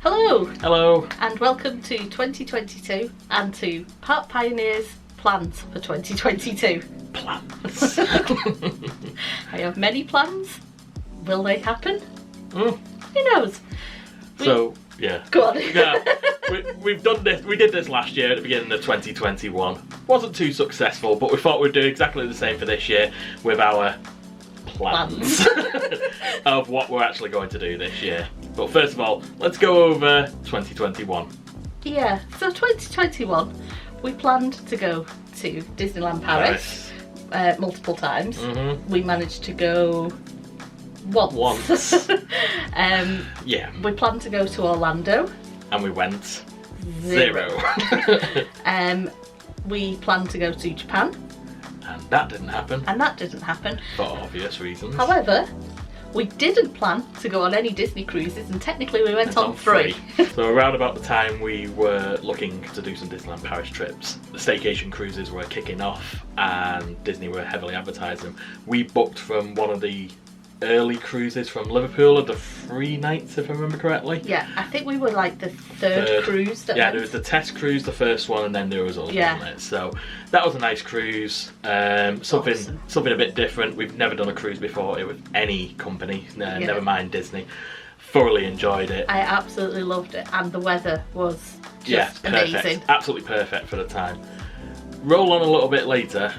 Hello! Hello! And welcome to 2022 and to Park Pioneers plans for 2022. Plans. I have many plans. Will they happen? Mm. Who knows? Yeah. Go on. Yeah, we've done this. We did this last year at the beginning of 2021. Wasn't too successful, but we thought we'd do exactly the same for this year with our plans of what we're actually going to do this year. But first of all, let's go over 2021. Yeah, so 2021 we planned to go to Disneyland Paris. Multiple times. Mm-hmm. We managed to go once. Yeah. We planned to go to Orlando. And we went zero. We planned to go to Japan. And that didn't happen. For obvious reasons. However, we didn't plan to go on any Disney cruises, and technically we went on 3. So around about the time we were looking to do some Disneyland Paris trips, the staycation cruises were kicking off and Disney were heavily advertising. We booked from one of the early cruises from Liverpool of the 3 nights, if I remember correctly. Yeah, I think we were like the third cruise that went. There was the test cruise, the first one, and then there was others on it. So that was a nice cruise. Something a bit different. We've never done a cruise before with any company, never mind Disney. Thoroughly enjoyed it. I absolutely loved it, and the weather was just amazing. Absolutely perfect for the time. Roll on a little bit later,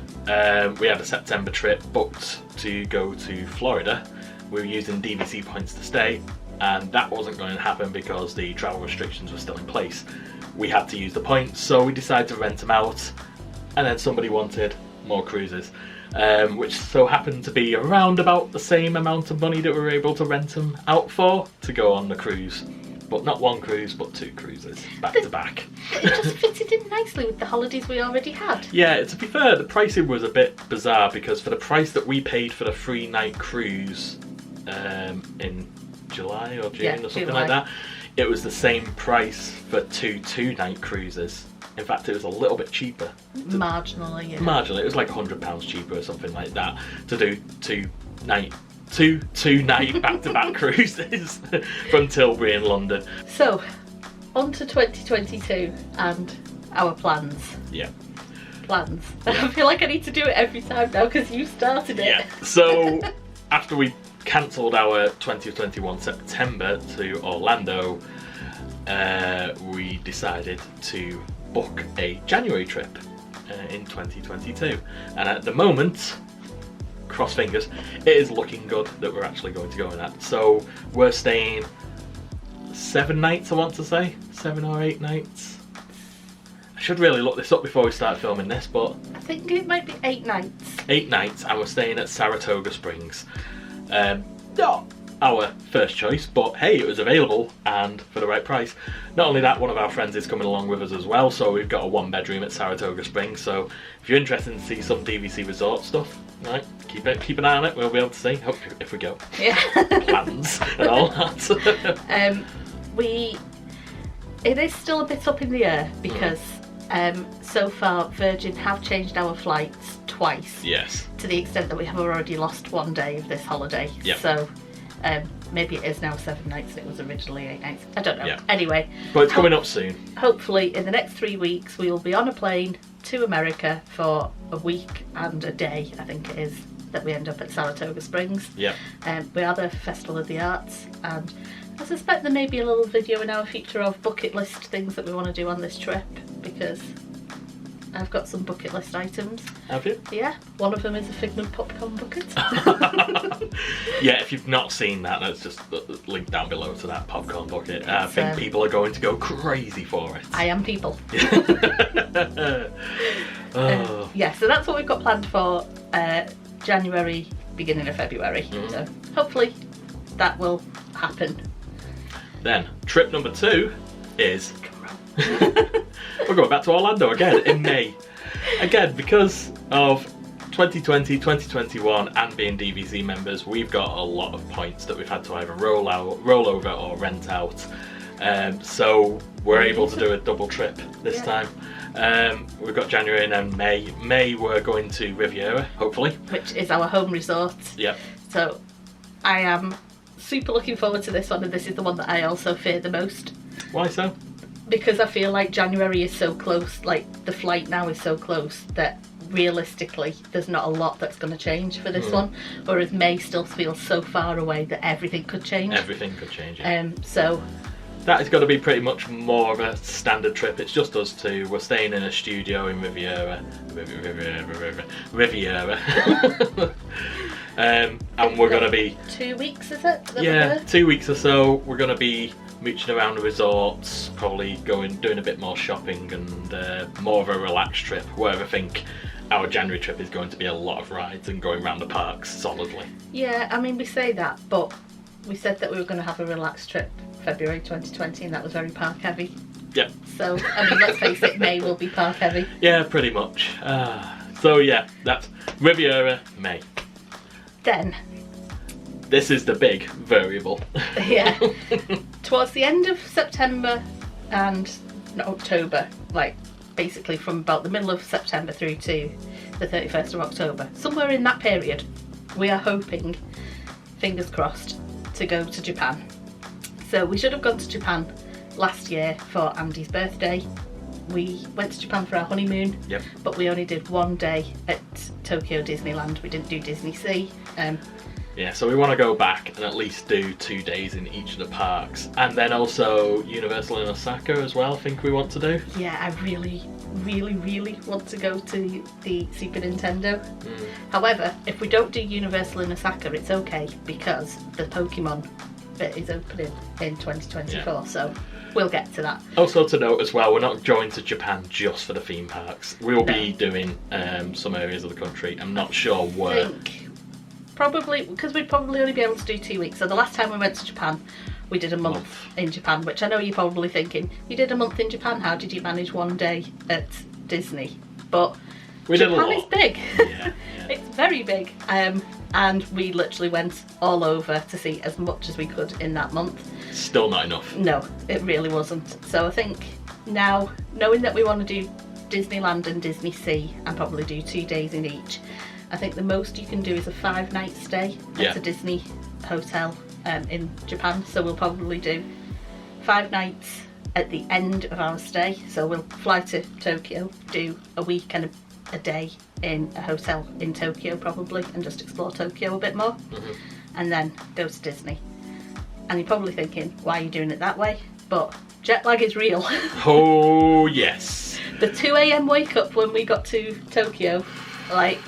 we had a September trip booked to go to Florida. We were using DVC points to stay, and that wasn't going to happen because the travel restrictions were still in place. We had to use the points, so we decided to rent them out, and then somebody wanted more cruises, which so happened to be around about the same amount of money that we were able to rent them out for to go on the cruise. But not 1 cruise, but 2 cruises, back to back. It just fitted in nicely with the holidays we already had. Yeah, to be fair, the pricing was a bit bizarre because for the price that we paid for the 3-night cruise in July or June or something like that, it was the same price for 2 2-night cruises. In fact, it was a little bit cheaper. Marginally, yeah. Marginally, it was like £100 cheaper or something like that to do 2-night back-to-back cruises from Tilbury in London. So, on to 2022 and our plans. Yeah. Plans. I feel like I need to do it every time now because you started it. Yeah. So, after we cancelled our 2021 September to Orlando, we decided to book a January trip in 2022. And at the moment, cross fingers, it is looking good that we're actually going to go in that. So we're staying 7 nights, I want to say. 7 or 8 nights. I should really look this up before we start filming this, but I think it might be 8 nights. 8 nights, and we're staying at Saratoga Springs. Not our first choice, but hey, it was available and for the right price. Not only that, one of our friends is coming along with us as well, so we've got a 1-bedroom at Saratoga Springs. So if you're interested to see some DVC resort stuff, right, keep an eye on it. We'll be able to see if we go. Yeah. Plans and all that. It is still a bit up in the air because so far Virgin have changed our flights twice. Yes. To the extent that we have already lost 1 day of this holiday. Yep. So maybe it is now 7 nights and it was originally 8 nights. I don't know. Yeah. Anyway. But it's coming up soon. Hopefully in the next 3 weeks we will be on a plane to America for a week and a day, I think it is, that we end up at Saratoga Springs. Yeah. We are the Festival of the Arts, and I suspect there may be a little video in our future of bucket list things that we want to do on this trip, because I've got some bucket list items. Have you? Yeah, one of them is a Figment popcorn bucket. Yeah, if you've not seen that, let's just link down below to that popcorn bucket. I think people are going to go crazy for it. I am people. Yeah, so that's what we've got planned for January, beginning of February. So hopefully that will happen. Then, trip number 2 is... We're going back to Orlando again in May. Again, because of 2020, 2021 and being DVC members, we've got a lot of points that we've had to either roll over or rent out. So we're able to do a double trip this time. We've got January and then May. May we're going to Riviera, hopefully. Which is our home resort. Yep. So I am super looking forward to this one, and this is the one that I also fear the most. Why so? Because I feel like January is so close, like the flight now is so close that realistically there's not a lot that's going to change for this one, whereas May still feels so far away that everything could change. Everything could change, yeah. So that is going to be pretty much more of a standard trip. It's just us two. We're staying in a studio in Riviera. And we're going to be... 2 weeks, is it? Yeah, 2 weeks or so. We're going to be mooching around the resorts, probably doing a bit more shopping and more of a relaxed trip, where I think our January trip is going to be a lot of rides and going around the parks solidly. Yeah, I mean, we say that, but we said that we were going to have a relaxed trip February 2020, and that was very park heavy. Yep. So, I mean, let's face it, May will be park heavy. Yeah, pretty much. So yeah, that's Riviera, May. Then this is the big variable. Yeah. Towards the end of September and October, like basically from about the middle of September through to the 31st of October, somewhere in that period, we are hoping, fingers crossed, to go to Japan. So we should have gone to Japan last year for Andy's birthday. We went to Japan for our honeymoon, yep. But we only did 1 day at Tokyo Disneyland. We didn't do Disney Sea. Yeah, so we want to go back and at least do 2 days in each of the parks. And then also Universal in Osaka as well, I think we want to do. Yeah, I really, really, really want to go to the Super Nintendo. However, if we don't do Universal in Osaka, it's okay, because the Pokemon bit is opening in 2024, so we'll get to that. Also to note as well, we're not going to Japan just for the theme parks. We will be doing some areas of the country. I'm not sure where. I think probably, because we'd probably only be able to do 2 weeks. So the last time we went to Japan, we did a month in Japan, which I know you're probably thinking, you did a month in Japan, how did you manage 1 day at Disney? But Japan is big. Yeah. It's very big. And we literally went all over to see as much as we could in that month. Still not enough. No, it really wasn't. So I think now, knowing that we want to do Disneyland and Disney Sea and probably do 2 days in each, I think the most you can do is a 5-night stay at a Disney hotel in Japan. So we'll probably do 5 nights at the end of our stay. So we'll fly to Tokyo, do a week and a day in a hotel in Tokyo probably, and just explore Tokyo a bit more, and then go to Disney. And you're probably thinking, why are you doing it that way? But jet lag is real. Oh yes. The 2 a.m. wake up when we got to Tokyo, like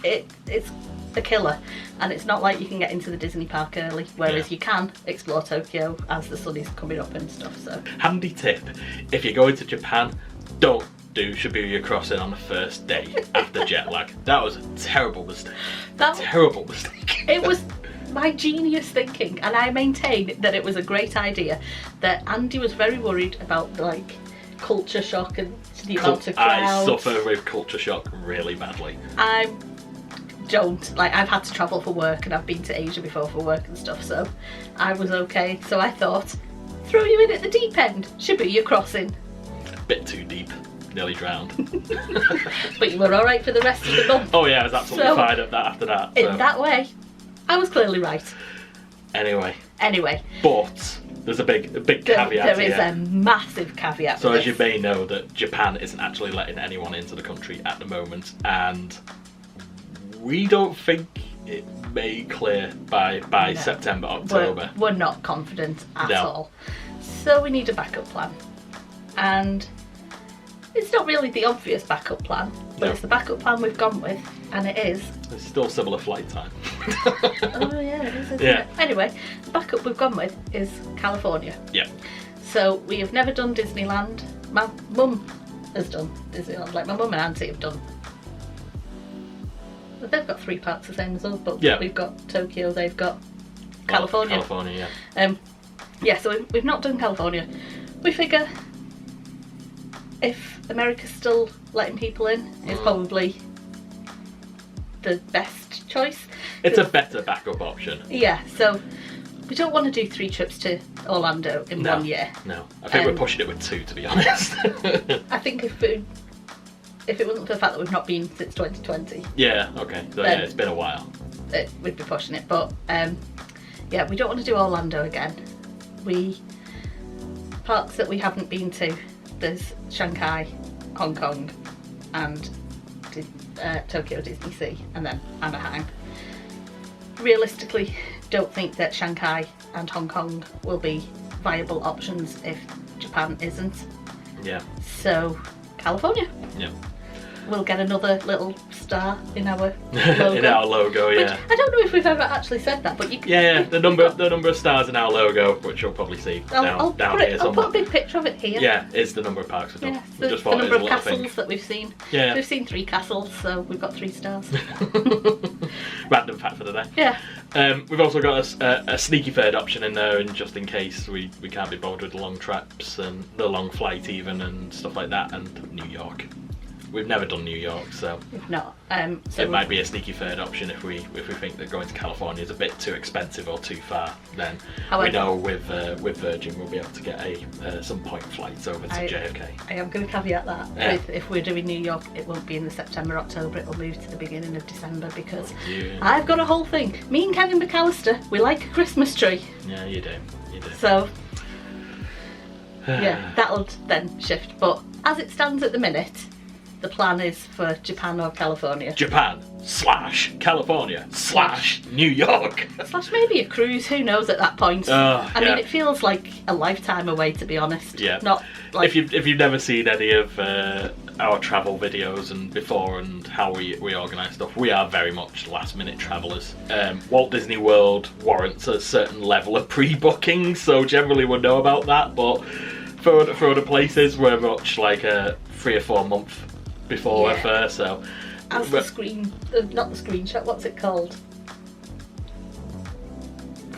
it's a killer. And it's not like you can get into the Disney park early, whereas you can explore Tokyo as the sun is coming up and stuff. So handy tip, if you're going to Japan, don't do Shibuya Crossing on the first day after jet lag. That was a terrible mistake. Terrible mistake. It was my genius thinking, and I maintain that it was a great idea. That Andy was very worried about like culture shock and the amount of crowds. I suffer with culture shock really badly. I don't, like, I've had to travel for work and I've been to Asia before for work and stuff, so I was okay. So I thought, throw you in at the deep end, Shibuya Crossing. A bit too deep. Nearly drowned. But you were alright for the rest of the month. Oh yeah, I was absolutely fine at that after that. So. In that way, I was clearly right. Anyway. But there's a big caveat here. There is a massive caveat. So as you may know, that Japan isn't actually letting anyone into the country at the moment, and we don't think it may clear by September, October. We're not confident at all. So we need a backup plan. And it's not really the obvious backup plan, but it's the backup plan we've gone with, and it is... It's still similar flight time. Oh yeah, it is, isn't it? Anyway, the backup we've gone with is California. Yeah. So we have never done Disneyland. My mum has done Disneyland, like my mum and auntie have done. They've got 3 parks the same as us, but we've got Tokyo, they've got California. California, yeah. So we've not done California. We figure if America's still letting people in, it's probably the best choice. It's a better backup option. Yeah, so we don't want to do 3 trips to Orlando in 1 year. No, I think we're pushing it with 2, to be honest. I think if it wasn't for the fact that we've not been since 2020. Yeah, okay. So yeah, it's been a while. We'd be pushing it, but we don't want to do Orlando again. parks that we haven't been to. There's Shanghai, Hong Kong, and Tokyo Disney Sea, and then Anaheim. Realistically, don't think that Shanghai and Hong Kong will be viable options if Japan isn't. Yeah. So, California. Yeah. We'll get another little star in our logo. In our logo, yeah. Which, I don't know if we've ever actually said that, but you can... Yeah, the number of stars in our logo, which you'll probably see down here somewhere. I'll put a big picture of it here. Yeah, is the number of parks we've done. Yeah, We just the thought it number was of a little castles thing. that we've seen. Yeah. We've seen 3 castles, so we've got 3 stars. Random fact for the day. Yeah. We've also got a sneaky third option in there, and just in case we can't be bothered with the long trips and the long flight even and stuff like that, and New York. We've never done New York, so If not, so it might be a sneaky third option if we think that going to California is a bit too expensive or too far. Then However, we know with Virgin we'll be able to get some point flights over to JFK. I am going to caveat that. Yeah. If we're doing New York, it won't be in the September, October, it'll move to the beginning of December because Yeah. I've got a whole thing. Me and Kevin McAllister, we like a Christmas tree. Yeah, you do. So, yeah, that'll then shift. But as it stands at the minute, the plan is for Japan or California. Japan / California / New York. / maybe a cruise, who knows at that point. I mean, yeah. it feels like a lifetime away, to be honest. Yeah. Not like... If you've never seen any of our travel videos and before and how we organise stuff, we are very much last minute travellers. Walt Disney World warrants a certain level of pre-booking, so generally we'll know about that, but for other places we're much like a 3 or 4 month before we're first, so... As the screen... not the screenshot, what's it called?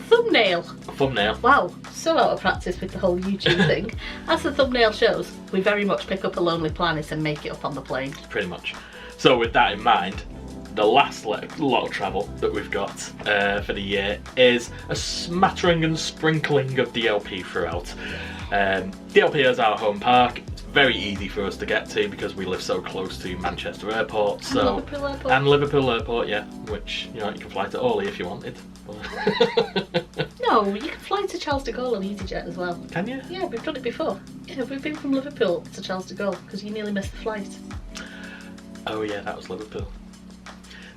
Thumbnail. Thumbnail. Wow, so out of practice with the whole YouTube thing. As the thumbnail shows, we very much pick up a Lonely Planet and make it up on the plane. Pretty much. So with that in mind, the last lot of travel that we've got for the year is a smattering and sprinkling of DLP throughout. DLP is our home park. It's very easy for us to get to because we live so close to Manchester Airport. And Liverpool Airport, yeah, which you can fly to Orly if you wanted. No, you can fly to Charles de Gaulle on EasyJet as well. Can you? Yeah, we've done it before. Yeah, we've been from Liverpool to Charles de Gaulle because you nearly missed the flight. Oh yeah, that was Liverpool.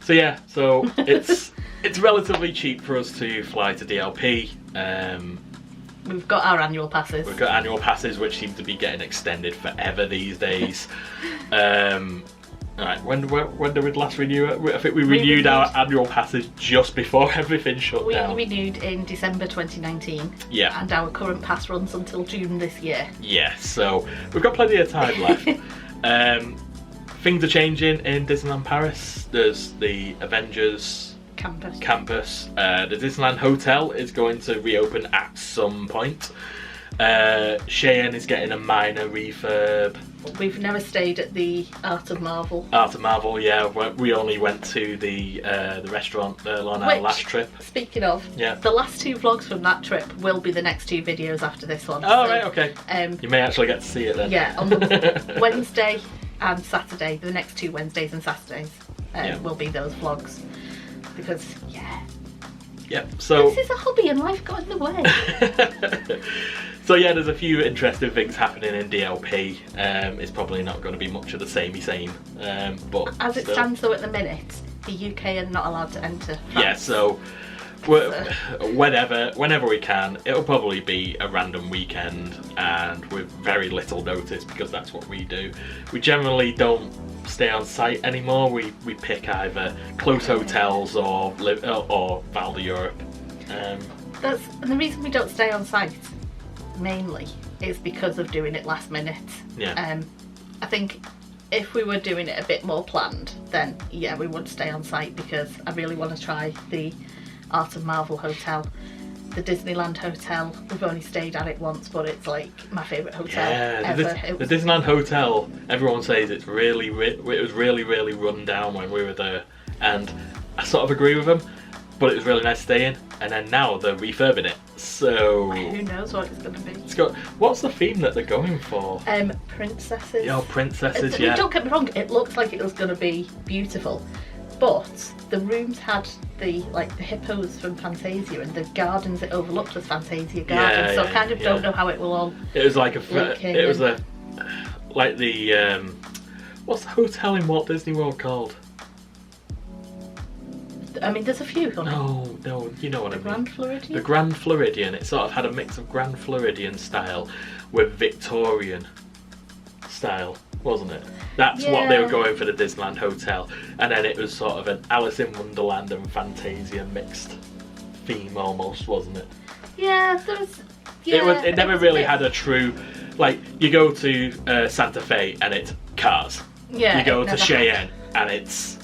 So yeah, it's relatively cheap for us to fly to DLP. We've got our annual passes. We've got annual passes, which seem to be getting extended forever these days. Alright, when did we last renew it? I think we renewed our annual passes just before everything shut down. We renewed in December 2019. Yeah. And our current pass runs until June this year. Yeah, so we've got plenty of time left. Things are changing in Disneyland Paris. There's the Avengers campus. The Disneyland Hotel is going to reopen at some point. Cheyenne is getting a minor refurb. We've never stayed at the Art of Marvel. Art of Marvel, yeah. We only went to the restaurant on our last trip. Speaking of, the last 2 vlogs from that trip will be the next 2 videos after this one. Oh, right, okay. You may actually get to see it then. Yeah, on the Wednesday and Saturday, the next 2 Wednesdays and Saturdays will be those vlogs. Because, Yep, so... this is a hobby and life got in the way. So yeah, there's a few interesting things happening in DLP. It's probably not going to be much of the samey same, but as it stands though at the minute, the UK are not allowed to enter France. Yeah, so whenever we can, it'll probably be a random weekend and with very little notice because that's what we do. We generally don't stay on site anymore. We pick either close hotels or Val d'Europe. And the reason we don't stay on site mainly is because of doing it last minute. Yeah. I think if we were doing it a bit more planned, then yeah, we would stay on site because I really want to try the Art of Marvel hotel. The Disneyland hotel, we've only stayed at it once, but it's like my favourite hotel ever. The Disneyland hotel, everyone says it was really run down when we were there, and I sort of agree with them. But it was really nice staying, and then now they're refurbing it. So who knows what it's going to be? What's the theme that they're going for? Princesses. Yeah, princesses. Yeah. Don't get me wrong. It looked like it was going to be beautiful, but the rooms had the hippos from Fantasia, and the gardens it overlooked was Fantasia Gardens. So I kind of don't know how it will all. It was like like the what's the hotel in Walt Disney World called? I mean, there's a few. No, you know what I mean. Grand Floridian? The Grand Floridian. It sort of had a mix of Grand Floridian style with Victorian style, wasn't it? That's what they were going for, the Disneyland Hotel. And then it was sort of an Alice in Wonderland and Fantasia mixed theme almost, wasn't it? Yeah, there was... Yeah, it never really had a true... Like, you go to Santa Fe and it's Cars. Yeah. You go to Cheyenne and it's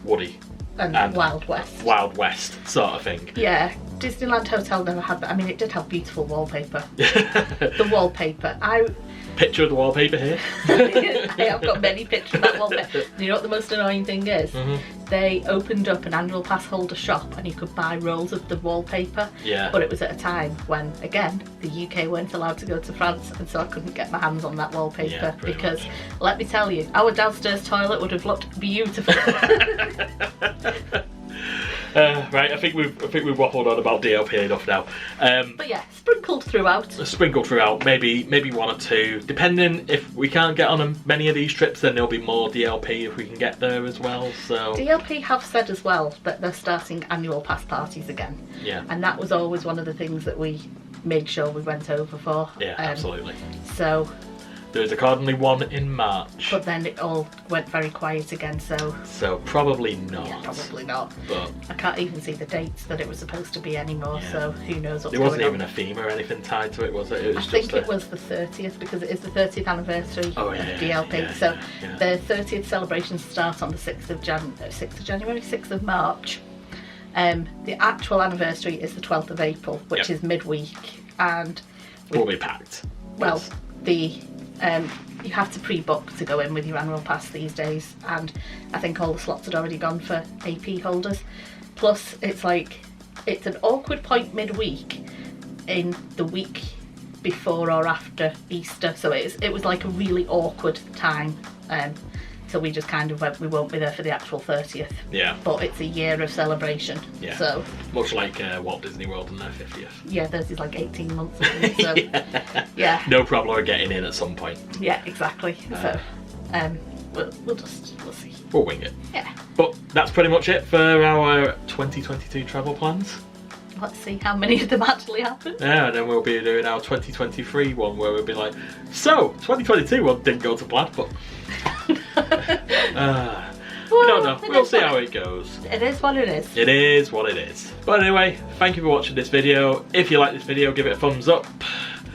Woody. And Wild West. Wild West sort of thing. Yeah, Disneyland Hotel never had that. I mean, it did have beautiful wallpaper. The wallpaper. Picture of the wallpaper here. I have got many pictures of that wallpaper. And you know what the most annoying thing is? They opened up an annual pass holder shop and you could buy rolls of the wallpaper. Yeah. But it was at a time when, again, the UK weren't allowed to go to France, and so I couldn't get my hands on that wallpaper because, let me tell you, our downstairs toilet would have looked beautiful. Right, I think we've waffled on about DLP enough now. But yeah, sprinkled throughout. Maybe one or two, depending. If we can't get on many of these trips, then there'll be more DLP if we can get there as well. So DLP have said as well that they're starting annual pass parties again. Yeah. And that was always one of the things that we made sure we went over for. Yeah, absolutely. So there's accordingly one in March. But then it all went very quiet again, so probably not. Yeah, probably not. But I can't even see the dates that it was supposed to be anymore, so who knows what's going on. There wasn't even a theme or anything tied to it, was it? I think it was the 30th, because it is the 30th anniversary of DLP. So the 30th celebrations start on the 6th of March. The actual anniversary is the 12th of April, which is midweek, and we'll be packed. Well, you have to pre-book to go in with your annual pass these days, and I think all the slots had already gone for AP holders. Plus, it's an awkward point midweek in the week before or after Easter, so it was like a really awkward time. So we just kind of went, we won't be there for the actual 30th. Yeah. But it's a year of celebration. Yeah. So much like Walt Disney World and their 50th. Yeah, theirs is like 18 months. So yeah. No problem with getting in at some point. Yeah, exactly. So we'll see. We'll wing it. Yeah. But that's pretty much it for our 2022 travel plans. Let's see how many of them actually happen. Yeah, and then we'll be doing our 2023 one where we'll be like, so 2022 one didn't go to plan, but we don't know. We'll see how it goes. It is what it is. It is what it is. But anyway, thank you for watching this video. If you like this video, give it a thumbs up.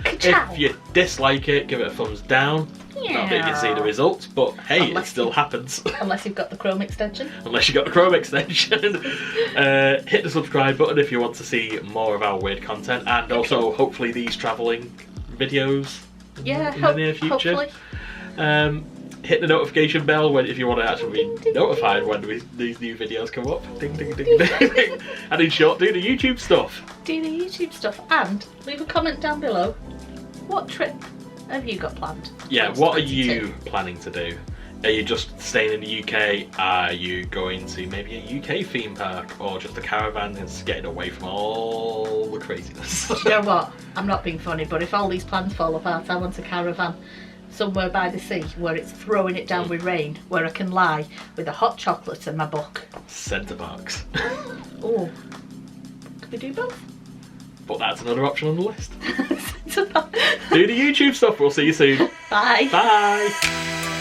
Ka-chow. If you dislike it, give it a thumbs down. Yeah. Not that you can see the results, but hey, it still happens. Unless you've got the Chrome extension. Unless you've got the Chrome extension. Hit the subscribe button if you want to see more of our weird content, and also hopefully these travelling videos in the near future. Hopefully. Hit the notification bell if you want to actually be notified when these new videos come up. Ding, ding, ding, ding, ding. And in short, do the YouTube stuff. Do the YouTube stuff, and leave a comment down below. What trip have you got planned? Yeah, what are you planning to do? Are you just staying in the UK? Are you going to maybe a UK theme park, or just a caravan and just getting away from all the craziness? You know what? I'm not being funny, but if all these plans fall apart, I want a caravan somewhere by the sea where it's throwing it down with rain, where I can lie with a hot chocolate and my book. Centre parks. Oh, can we do both? But that's another option on the list. Centre park. Do the YouTube stuff. We'll see you soon. Bye. Bye.